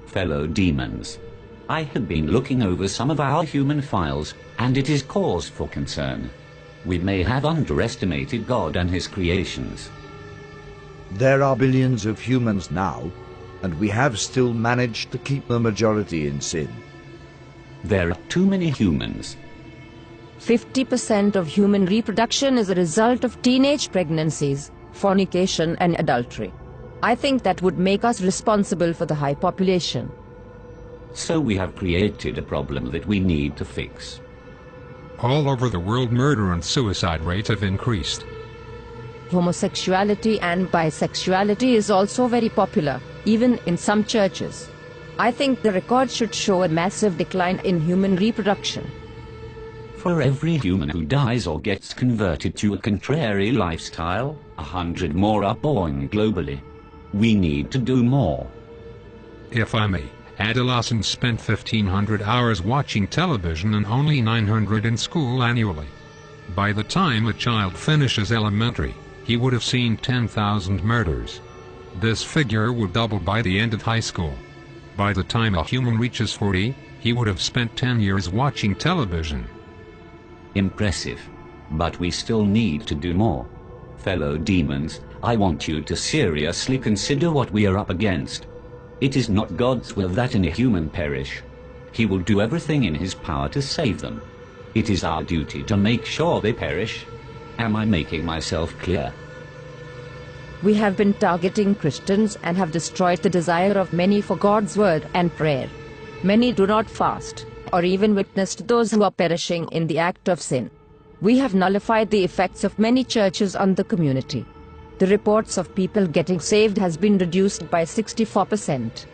Fellow demons, I have been looking over some of our human files, and it is cause for concern. We may have underestimated God and his creations. There are billions of humans now, and we have still managed to keep the majority in sin. There are too many humans. 50% of human reproduction is a result of teenage pregnancies, fornication and adultery. I think that would make us responsible for the high population. So we have created a problem that we need to fix. All over the world, murder and suicide rates have increased. Homosexuality and bisexuality is also very popular, even in some churches. I think the record should show a massive decline in human reproduction. For every human who dies or gets converted to a contrary lifestyle, 100 more are born globally. We need to do more. If I may, adolescents spend 1,500 hours watching television and only 900 in school annually. By the time a child finishes elementary, he would have seen 10,000 murders. This figure would double by the end of high school. By the time a human reaches 40, he would have spent 10 years watching television. Impressive. But we still need to do more. Fellow demons, I want you to seriously consider what we are up against. It is not God's will that any human perish. He will do everything in his power to save them. It is our duty to make sure they perish. Am I making myself clear? We have been targeting Christians and have destroyed the desire of many for God's word and prayer. Many do not fast, or even witness to those who are perishing in the act of sin. We have nullified the effects of many churches on the community. The reports of people getting saved has been reduced by 64%.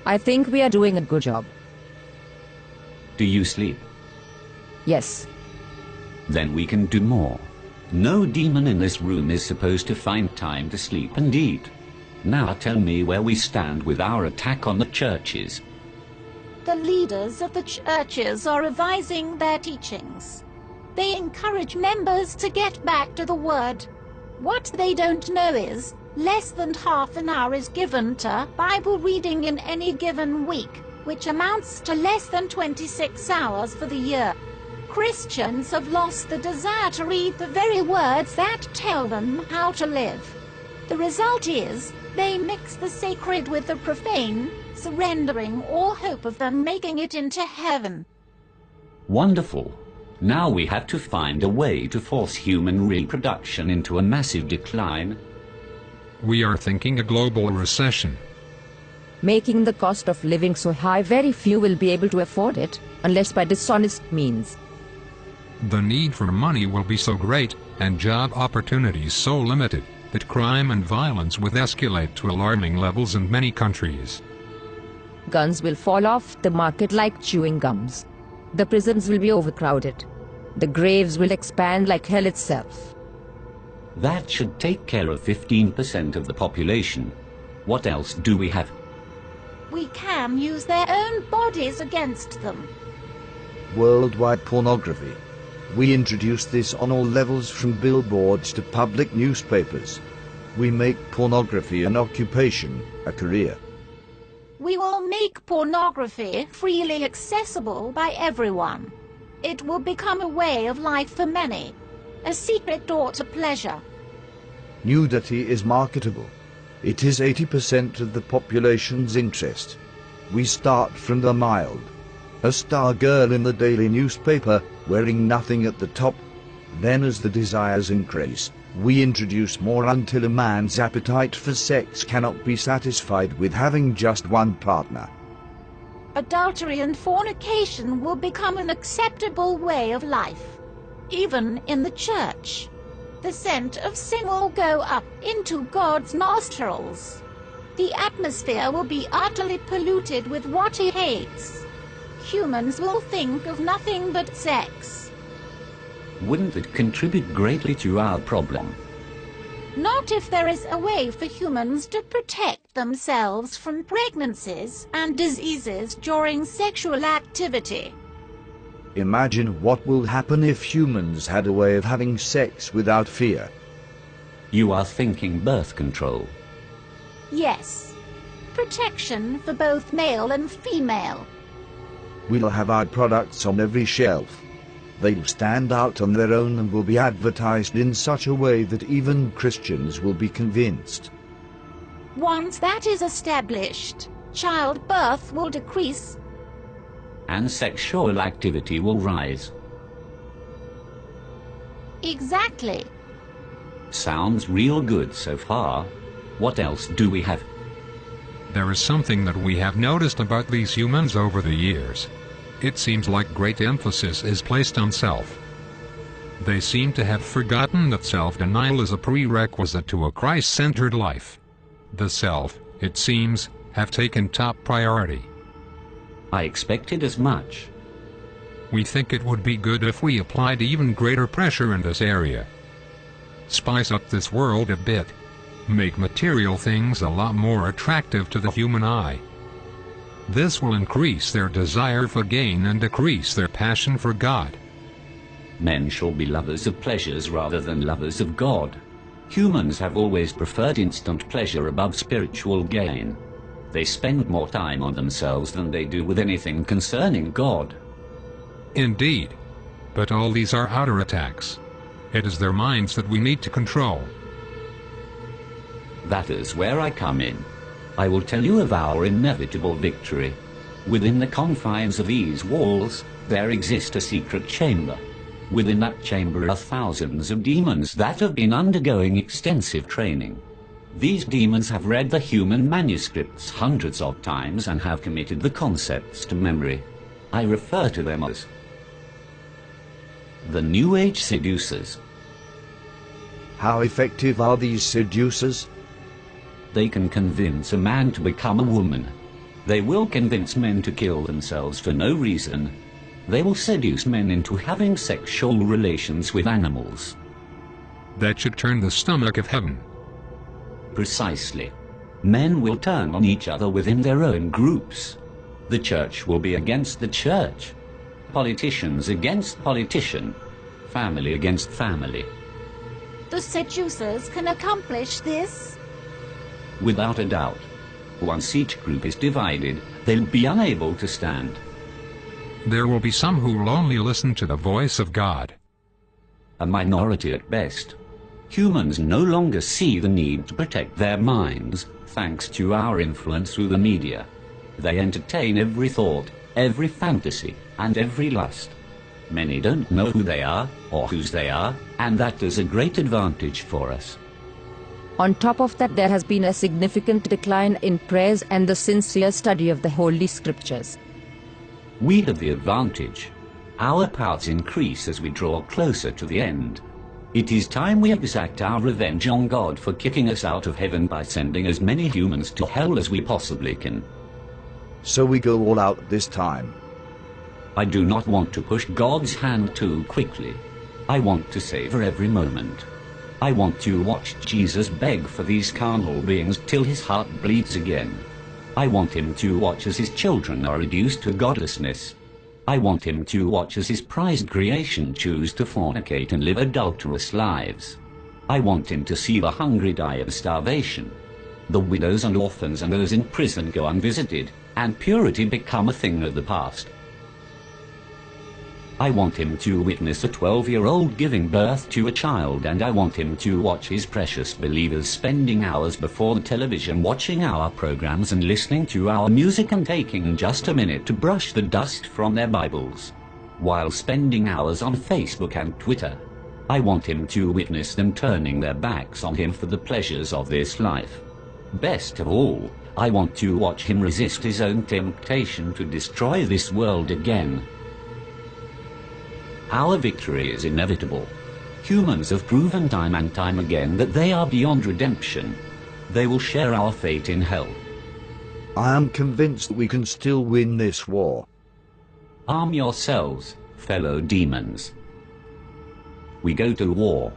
I think we are doing a good job. Do you sleep? Yes. Then we can do more. No demon in this room is supposed to find time to sleep and eat. Now tell me where we stand with our attack on the churches. The leaders of the churches are revising their teachings. They encourage members to get back to the Word. What they don't know is, less than half an hour is given to Bible reading in any given week, which amounts to less than 26 hours for the year. Christians have lost the desire to read the very words that tell them how to live. The result is, they mix the sacred with the profane, surrendering all hope of them making it into heaven. Wonderful. Now we have to find a way to force human reproduction into a massive decline. We are thinking a global recession. Making the cost of living so high, very few will be able to afford it, unless by dishonest means. The need for money will be so great, and job opportunities so limited, that crime and violence will escalate to alarming levels in many countries. Guns will fall off the market like chewing gums. The prisons will be overcrowded. The graves will expand like hell itself. That should take care of 15% of the population. What else do we have? We can use their own bodies against them. Worldwide pornography. We introduce this on all levels, from billboards to public newspapers. We make pornography an occupation, a career. We will make pornography freely accessible by everyone. It will become a way of life for many, a secret door to pleasure. Nudity is marketable. It is 80% of the population's interest. We start from the mild. A star girl in the daily newspaper, wearing nothing at the top. Then as the desires increase, we introduce more until a man's appetite for sex cannot be satisfied with having just one partner. Adultery and fornication will become an acceptable way of life, even in the church. The scent of sin will go up into God's nostrils. The atmosphere will be utterly polluted with what he hates. Humans will think of nothing but sex. Wouldn't it contribute greatly to our problem? Not if there is a way for humans to protect themselves from pregnancies and diseases during sexual activity. Imagine what will happen if humans had a way of having sex without fear. You are thinking birth control. Yes. protection for both male and female. We'll have our products on every shelf. They'll stand out on their own and will be advertised in such a way that even Christians will be convinced. Once that is established, childbirth will decrease. And sexual activity will rise. Exactly. Sounds real good so far. What else do we have? There is something that we have noticed about these humans over the years. It seems like great emphasis is placed on self. They seem to have forgotten that self-denial is a prerequisite to a Christ-centered life. The self, it seems, have taken top priority. I expected as much. We think it would be good if we applied even greater pressure in this area. Spice up this world a bit. Make material things a lot more attractive to the human eye. This will increase their desire for gain and decrease their passion for God. Men shall be lovers of pleasures rather than lovers of God. Humans have always preferred instant pleasure above spiritual gain. They spend more time on themselves than they do with anything concerning God. Indeed. But all these are outer attacks. It is their minds that we need to control. That is where I come in. I will tell you of our inevitable victory. Within the confines of these walls, there exists a secret chamber. Within that chamber are thousands of demons that have been undergoing extensive training. These demons have read the human manuscripts hundreds of times and have committed the concepts to memory. I refer to them as the New Age seducers. How effective are these seducers? They can convince a man to become a woman. They will convince men to kill themselves for no reason. They will seduce men into having sexual relations with animals. That should turn the stomach of heaven. Precisely. Men will turn on each other within their own groups. The church will be against the church. Politicians against politician. Family against family. The seducers can accomplish this? Without a doubt. Once each group is divided, they'll be unable to stand. There will be some who will only listen to the voice of God. A minority at best. Humans no longer see the need to protect their minds, thanks to our influence through the media. They entertain every thought, every fantasy, and every lust. Many don't know who they are, or whose they are, and that is a great advantage for us. On top of that, there has been a significant decline in prayers and the sincere study of the Holy Scriptures. We have the advantage. Our powers increase as we draw closer to the end. It is time we exact our revenge on God for kicking us out of heaven by sending as many humans to hell as we possibly can. So we go all out this time. I do not want to push God's hand too quickly. I want to savor every moment. I want to watch Jesus beg for these carnal beings till his heart bleeds again. I want him to watch as his children are reduced to godlessness. I want him to watch as his prized creation choose to fornicate and live adulterous lives. I want him to see the hungry die of starvation, the widows and orphans and those in prison go unvisited, and purity become a thing of the past. I want him to witness a 12-year-old giving birth to a child, and I want him to watch his precious believers spending hours before the television watching our programs and listening to our music and taking just a minute to brush the dust from their Bibles, while spending hours on Facebook and Twitter. I want him to witness them turning their backs on him for the pleasures of this life. Best of all, I want to watch him resist his own temptation to destroy this world again. Our victory is inevitable. Humans have proven time and time again that they are beyond redemption. They will share our fate in hell. I am convinced that we can still win this war. Arm yourselves, fellow demons. We go to war.